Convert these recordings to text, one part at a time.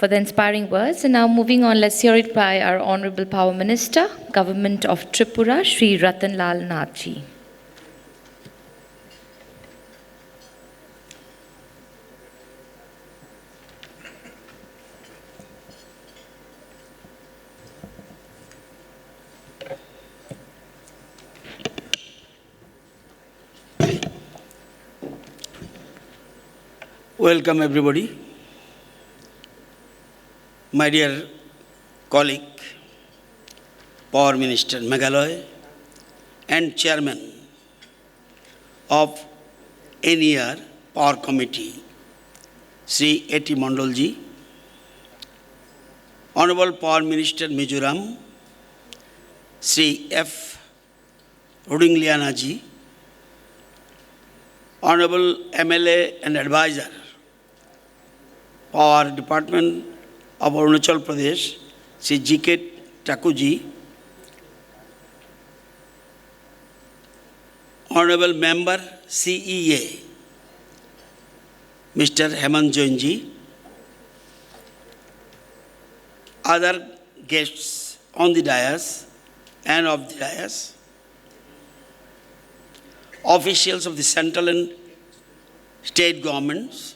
for the inspiring words. And now moving on, let's hear it by our Honorable Power Minister, Government of Tripura, Shri Ratan Lal Nathji. Welcome everybody. My dear colleague, Power Minister Meghalaya and Chairman of NER Power Committee, Sri A.T. Mondolji, Honorable Power Minister Mizoram, Sri F. Rudinglianaji, Honorable MLA and Advisor, Power Department of Arunachal Pradesh, Sri G.K. Takuji, Honorable Member CEA, Mr. Hemant Jainji, other guests on the dais and of the dais, officials of the central and state governments,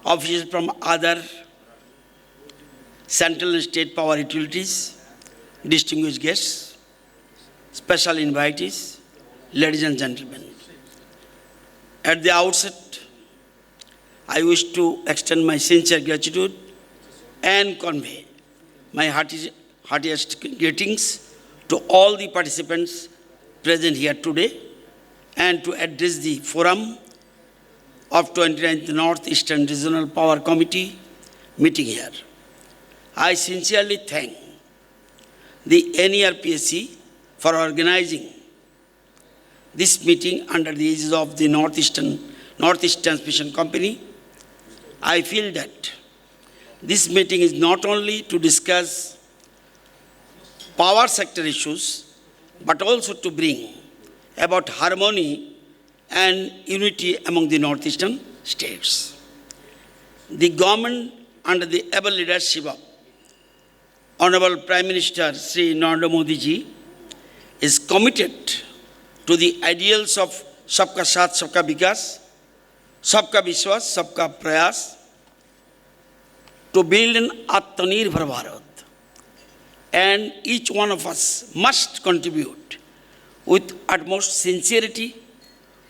officials from other central and state power utilities, distinguished guests, special invitees, ladies and gentlemen. At the outset, I wish to extend my sincere gratitude and convey my heartiest greetings to all the participants present here today and to address the forum of 29th Northeastern Regional Power Committee meeting here. I sincerely thank the NERPSC for organizing this meeting under the aegis of the Northeast Transmission Company. I feel that this meeting is not only to discuss power sector issues, but also to bring about harmony and unity among the northeastern states. The government under the able leadership of Honorable Prime Minister Sri Narendra Modi ji is committed to the ideals of Sabka Saath, Sabka Vikas, Sabka Vishwas, Sabka Prayas, to build an Atmanirbhar Bharat. And each one of us must contribute with utmost sincerity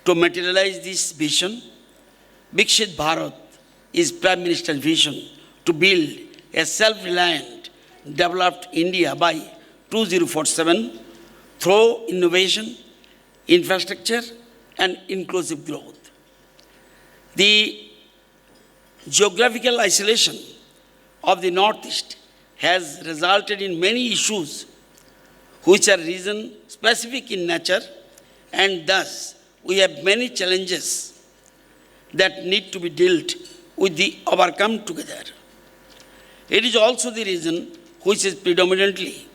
to materialize this vision. Viksit Bharat is Prime Minister's vision to build a self-reliant, developed India by 2047 through innovation, infrastructure, and inclusive growth. The geographical isolation of the Northeast has resulted in many issues which are region-specific in nature, and thus we have many challenges that need to be dealt with the overcome together. It is also the region which is predominantly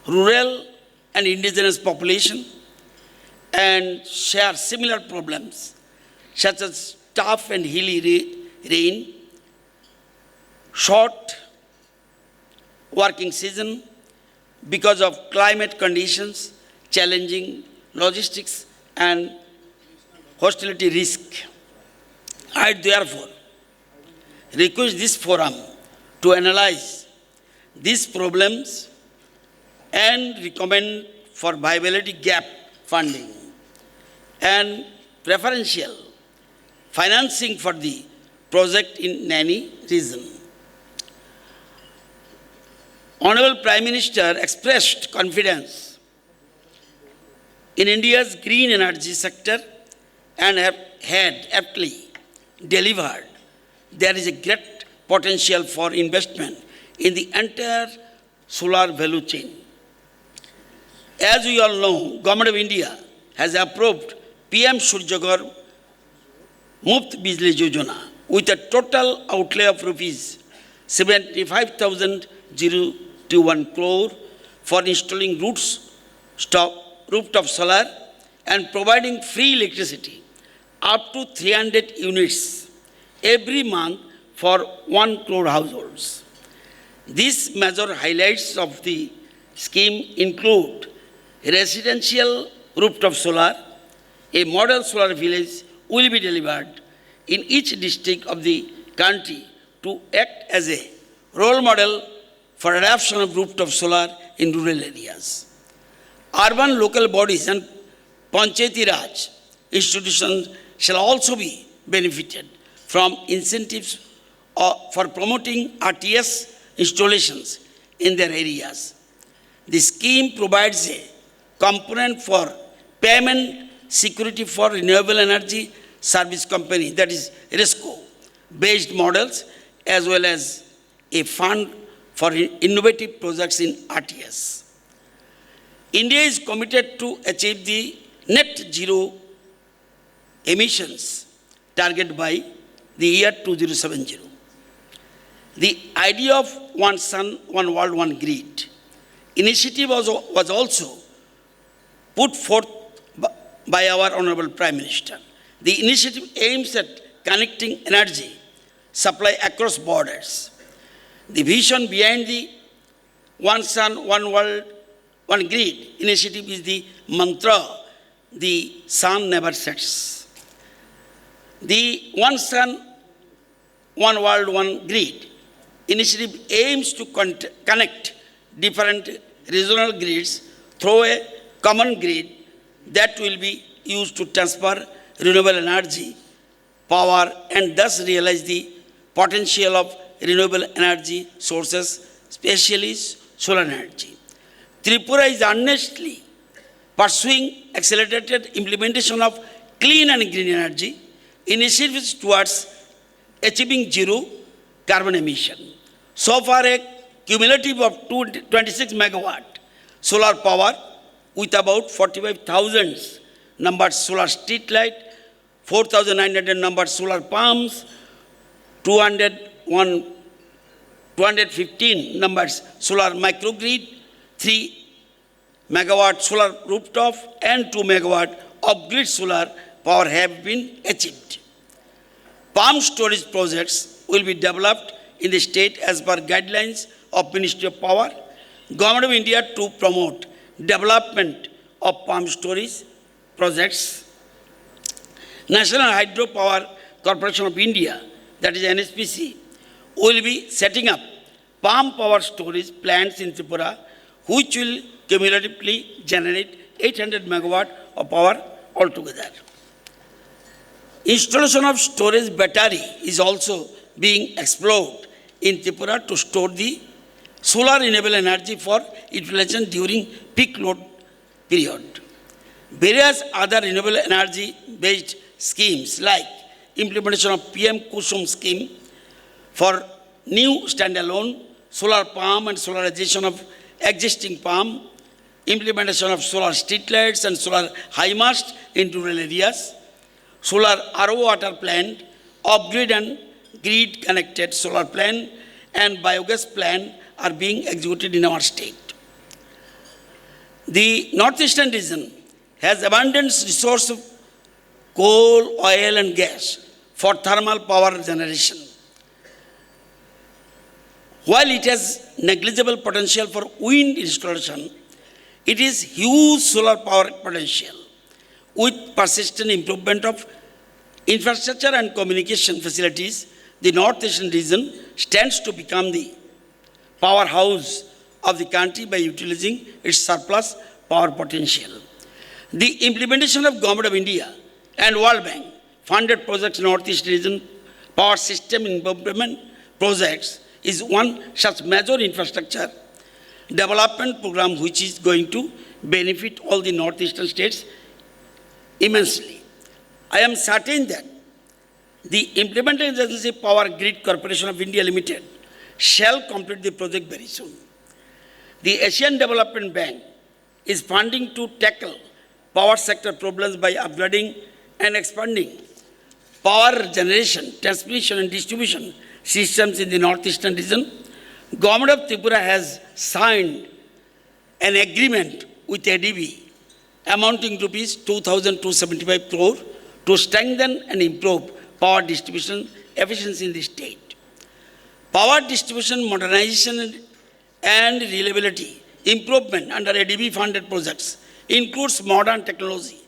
rural and indigenous population and share similar problems such as tough and hilly rain, short working season because of climate conditions, challenging logistics and hostility risk. I therefore request this forum to analyze these problems and recommend for viability gap funding and preferential financing for the project in Naini region. Honorable Prime Minister expressed confidence in India's green energy sector and had aptly delivered. There is a great potential for investment in the entire solar value chain. As we all know, Government of India has approved PM Surya Ghar Muft Bijli Yojana with a total outlay of rupees 75,021 crore for installing rooftop solar and providing free electricity up to 300 units every month for 1 crore households. These major highlights of the scheme include residential rooftop solar. A model solar village will be delivered in each district of the country to act as a role model for adoption of rooftop solar in rural areas. Urban local bodies and Panchayati Raj institutions shall also be benefited from incentives for promoting RTS installations in their areas. The scheme provides a component for payment security for renewable energy service company, that is RESCO, based models, as well as a fund for innovative projects in RTS. India is committed to achieve the net zero emissions target by the year 2070. The idea of one sun, one world, one grid initiative was also put forth by our Honorable Prime Minister. The initiative aims at connecting energy supply across borders. The vision behind the One Sun, One World, One Grid initiative is the mantra, the sun never sets. The One Sun, One World, One Grid initiative aims to connect different regional grids through a common grid that will be used to transfer renewable energy power and thus realize the potential of renewable energy sources, especially solar energy. Tripura is earnestly pursuing accelerated implementation of clean and green energy initiatives towards achieving zero carbon emission. So far, a cumulative of 26 megawatt solar power with about 45,000 numbered solar street light, 4,900 numbered solar pumps, 215 numbered solar microgrid, 3 megawatt solar rooftop, and 2 megawatt of grid solar power have been achieved. Palm storage projects will be developed in the state as per guidelines of Ministry of Power, Government of India to promote development of palm storage projects. National Hydropower Corporation of India, that is NHPC, will be setting up palm power storage plants in Tripura, which will cumulatively generate 800 megawatt of power altogether. Installation of storage battery is also being explored in Tripura to store the solar renewable energy for utilization during peak load period. Various other renewable energy based schemes like implementation of PM Kusum scheme for new standalone solar palm and solarization of existing palm, implementation of solar street lights and solar high mast in rural areas, solar RO water plant, off-grid and grid-connected solar plant, and biogas plant are being executed in our state. The northeastern region has abundant resource of coal, oil, and gas for thermal power generation. While it has negligible potential for wind installation, it is huge solar power potential. With persistent improvement of infrastructure and communication facilities, the northeastern region stands to become the powerhouse of the country by utilizing its surplus power potential. The implementation of Government of India and World Bank funded projects in Northeast region power system improvement projects is one such major infrastructure development program which is going to benefit all the northeastern states immensely. I am certain that the implementing agency Power Grid Corporation of India Limited shall complete the project very soon. The Asian Development Bank is funding to tackle power sector problems by upgrading and expanding power generation, transmission and distribution systems in the northeastern region. Government of Tripura has signed an agreement with ADB amounting to rupees 2,275 crore to strengthen and improve power distribution efficiency in the state. Power distribution modernization and reliability improvement under ADB funded projects includes modern technology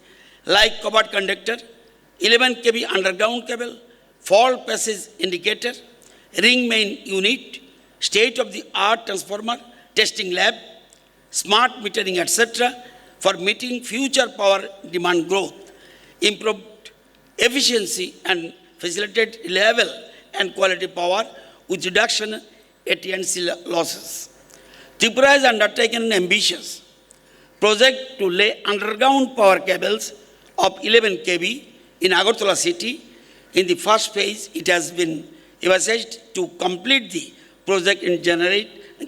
like cobalt conductor, 11 kV underground cable, fault passage indicator, ring main unit, state-of-the-art transformer, testing lab, smart metering, etc. for meeting future power demand growth, improved efficiency and facilitate reliable and quality power with reduction AT&C losses. Tripura has undertaken an ambitious project to lay underground power cables of 11 kV in Agartala city. In the first phase, it has been envisaged to complete the project in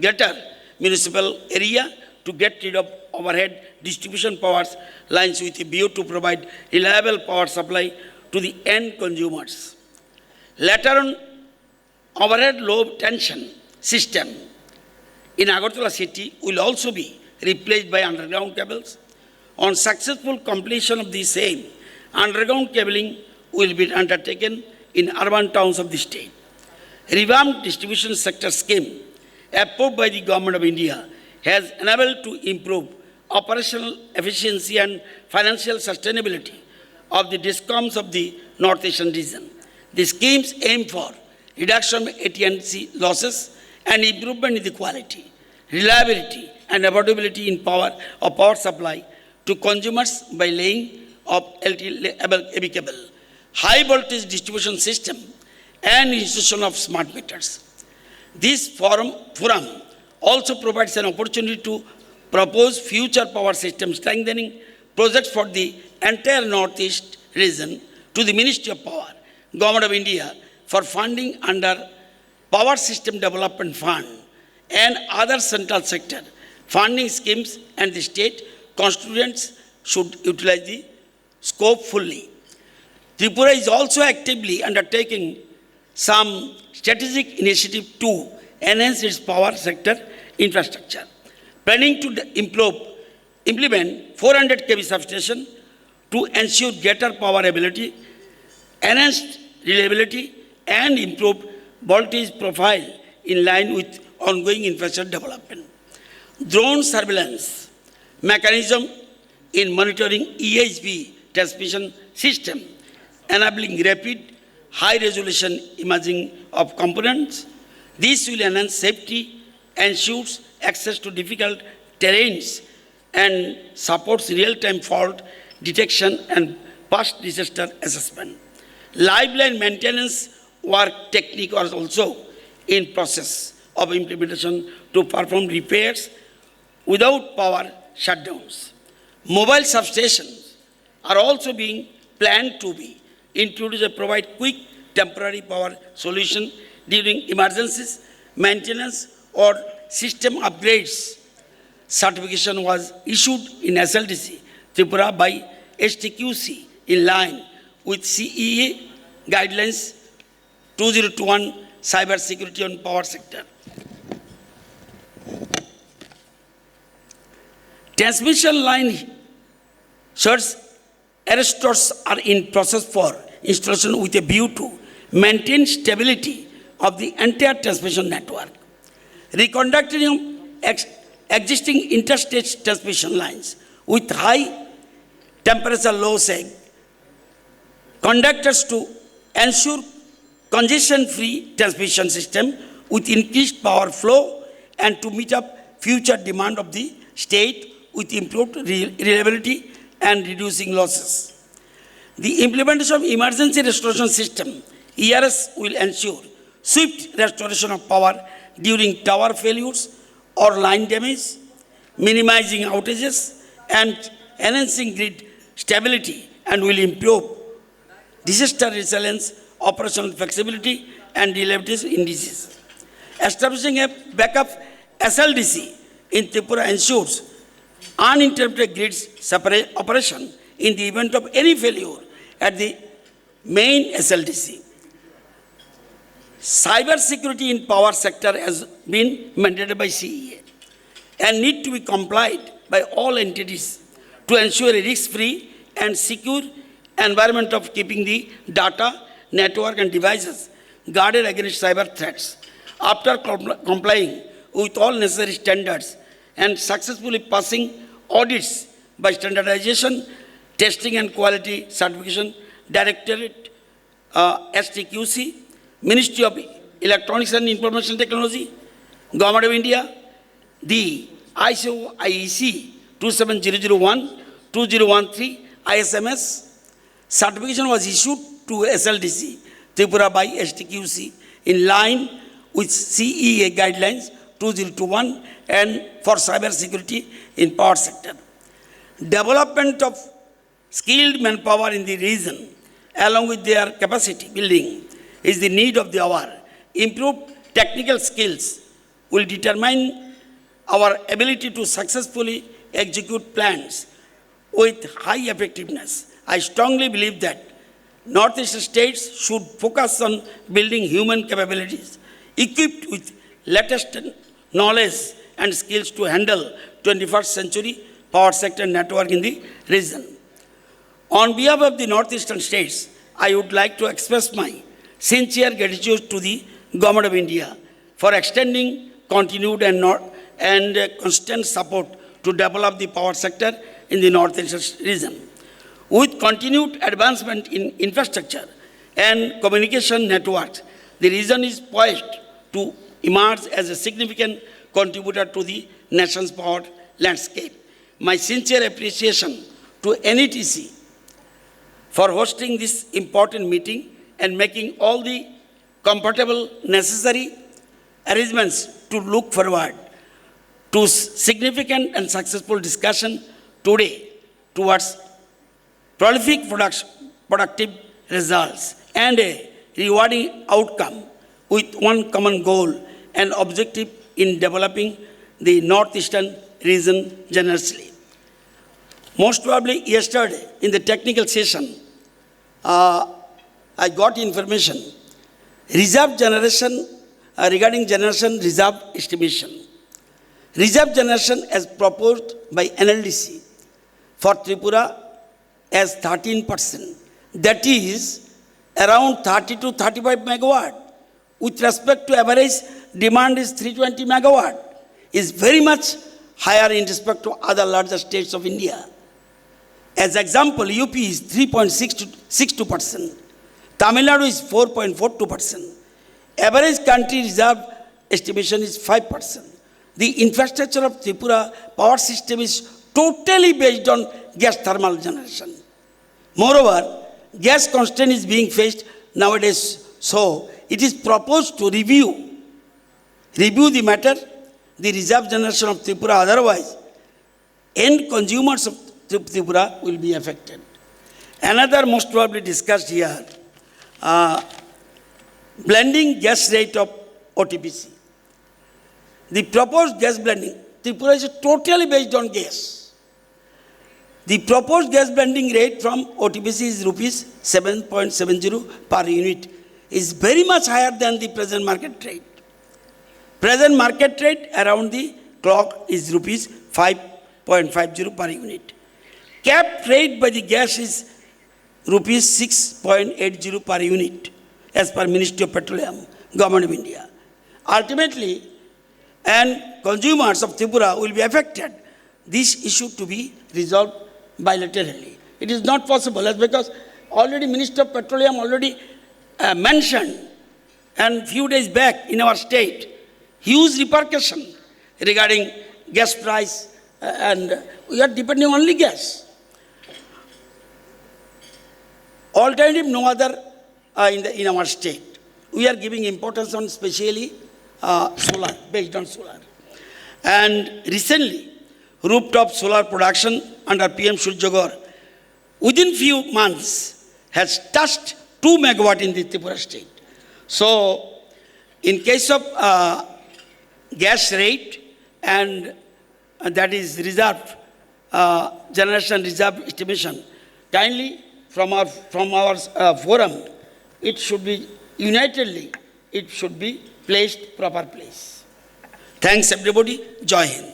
greater municipal area to get rid of overhead distribution power lines with a view to provide reliable power supply to the end consumers. Later on, overhead low tension system in Agartala city will also be replaced by underground cables. On successful completion of the same, underground cabling will be undertaken in urban towns of the state. Revamped distribution sector scheme approved by the Government of India has enabled to improve operational efficiency and financial sustainability of the DISCOMs of the Northeastern region. The schemes aim for reduction of AT&C losses and improvement in the quality, reliability, and affordability in power supply to consumers by laying of AB cable, high voltage distribution system, and installation of smart meters. This forum also provides an opportunity to propose future power system strengthening projects for the entire Northeast region to the Ministry of Power, Government of India, for funding under Power System Development Fund and other central sector funding schemes, and the state constituents should utilize the scope fully. Tripura is also actively undertaking some strategic initiative to enhance its power sector infrastructure, planning to implement 400 kV substation to ensure greater power ability, enhanced reliability, and improved voltage profile in line with ongoing infrastructure development. Drone surveillance mechanism in monitoring EHV transmission system, enabling rapid, high-resolution imaging of components. This will enhance safety, ensures access to difficult terrains, and supports real-time fault detection and past disaster assessment. Lifeline maintenance work technique was also in process of implementation to perform repairs without power shutdowns. Mobile substations are also being planned to be introduced to provide quick temporary power solution during emergencies, maintenance, or system upgrades. Certification was issued in SLDC Tripura by STQC in line with CEA guidelines 2021 cyber security on power sector. Transmission line surge arrestors are in process for installation with a view to maintain stability of the entire transmission network. Reconducting existing interstate transmission lines with high temperature low sag conductors to ensure congestion-free transmission system with increased power flow and to meet up future demand of the state with improved reliability and reducing losses. The implementation of emergency restoration system, ERS, will ensure swift restoration of power during tower failures or line damage, minimizing outages and enhancing grid stability, and will improve disaster resilience, operational flexibility, and reliability indices. Establishing a backup SLDC in Tripura ensures uninterrupted grid operation in the event of any failure at the main SLDC. Cyber security in power sector has been mandated by CEA and need to be complied by all entities to ensure a risk-free and secure environment of keeping the data, network, and devices guarded against cyber threats. After complying with all necessary standards and successfully passing audits by Standardization, Testing and Quality Certification Directorate, STQC, Ministry of Electronics and Information Technology, Government of India, the ISO IEC 27001-2013 ISMS certification was issued to SLDC Tripura by STQC in line with CEA guidelines 2021 and for cyber security in power sector. Development of skilled manpower in the region along with their capacity building is the need of the hour. Improved technical skills will determine our ability to successfully execute plans with high effectiveness. I strongly believe that Northeast states should focus on building human capabilities equipped with latest knowledge and skills to handle 21st century power sector network in the region. On behalf of the Northeastern states, I would like to express my sincere gratitude to the Government of India for extending continued and constant support to develop the power sector in the Northeastern region. With continued advancement in infrastructure and communication networks, the region is poised to emerge as a significant contributor to the nation's power landscape. My sincere appreciation to NETC for hosting this important meeting and making all the comfortable necessary arrangements to look forward to significant and successful discussion today towards prolific productive results and a rewarding outcome with one common goal and objective in developing the Northeastern region generously. Most probably yesterday in the technical session, I got information reserve generation regarding generation reserve estimation. Reserve generation as proposed by NLDC for Tripura as 13%. That is around 30 to 35 megawatt. With respect to average demand is 320 megawatt. Is very much higher in respect to other larger states of India. As example, UP is 3.62%. Tamil Nadu is 4.42%. Average country reserve estimation is 5%. The infrastructure of Tripura power system is totally based on gas thermal generation. Moreover, gas constraint is being faced nowadays, so it is proposed to review the matter, the reserve generation of Tripura, otherwise end consumers of Tripura will be affected. Another most probably discussed here, blending gas rate of OTPC. The proposed gas blending, Tripura is totally based on gas. The proposed gas blending rate from OTPC is rupees 7.70 per unit, is very much higher than the present market rate. Present market rate around the clock is rupees 5.50 per unit. Capped rate by the gas is rupees 6.80 per unit as per Ministry of Petroleum, Government of India. Ultimately, and consumers of Tripura will be affected. This issue to be resolved bilaterally. It is not possible as because already Minister of Petroleum already mentioned and few days back in our state, huge repercussion regarding gas price and we are depending only gas. Alternative no other in our state. We are giving importance on especially solar, based on solar. And recently, rooftop solar production under PM Surya Ghar within few months has touched 2 megawatt in the Tripura state. So, in case of gas rate and that is reserve, generation reserve estimation, kindly from our forum, it should be unitedly, it should be placed proper place. Thanks everybody. Jai Hind.